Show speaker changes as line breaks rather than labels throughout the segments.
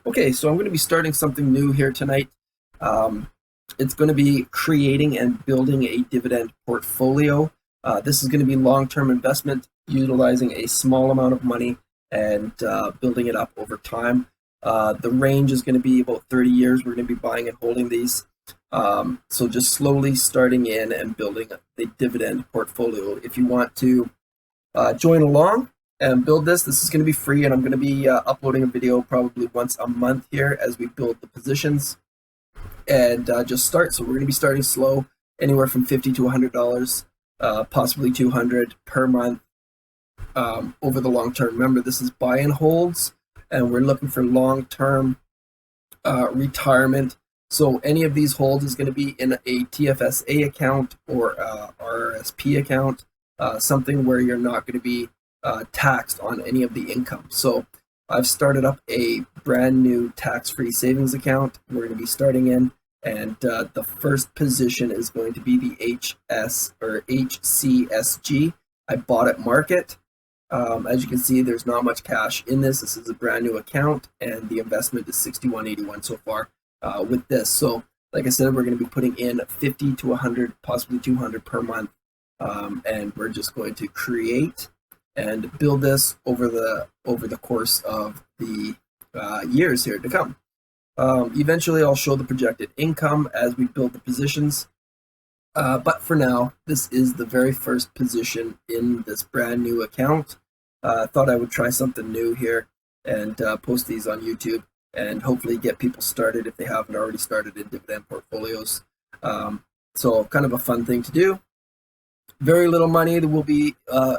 Okay, so I'm going to be starting something new here tonight. It's going to be creating and building a dividend portfolio. This is going to be long-term investment, utilizing a small amount of money and building it up over time. The range is going to be about 30 years. We're going to be buying and holding these. So just slowly starting in and building the dividend portfolio. If you want to join along and build this is going to be free, and I'm going to be uploading a video probably once a month here as we build the positions and just start. So we're going to be starting slow, anywhere from $50 to $100, possibly $200 per month over the long term. Remember, this is buy and holds, and we're looking for long-term retirement. So any of these holds is going to be in a TFSA account or RRSP account, something where you're not going to be taxed on any of the income. So I've started up a brand new tax-free savings account we're going to be starting in, and the first position is going to be the HCSG. I bought at market. As you can see, there's not much cash in this. This is a brand new account, and the investment is $61.81 so far with this. So like I said, we're going to be putting in 50 to 100, possibly 200 per month, and we're just going to create and build this over the course of the years here to come. Eventually, I'll show the projected income as we build the positions. But for now, this is the very first position in this brand new account. I thought I would try something new here and post these on YouTube and hopefully get people started if they haven't already started in dividend portfolios. So kind of a fun thing to do. Very little money that we'll be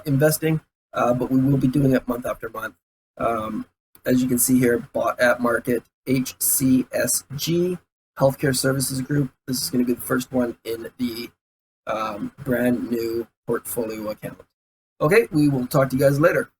investing, but we will be doing it month after month. As you can see here, bought at market, HCSG, Healthcare Services Group. This is going to be the first one in the brand new portfolio account. Okay, we will talk to you guys later.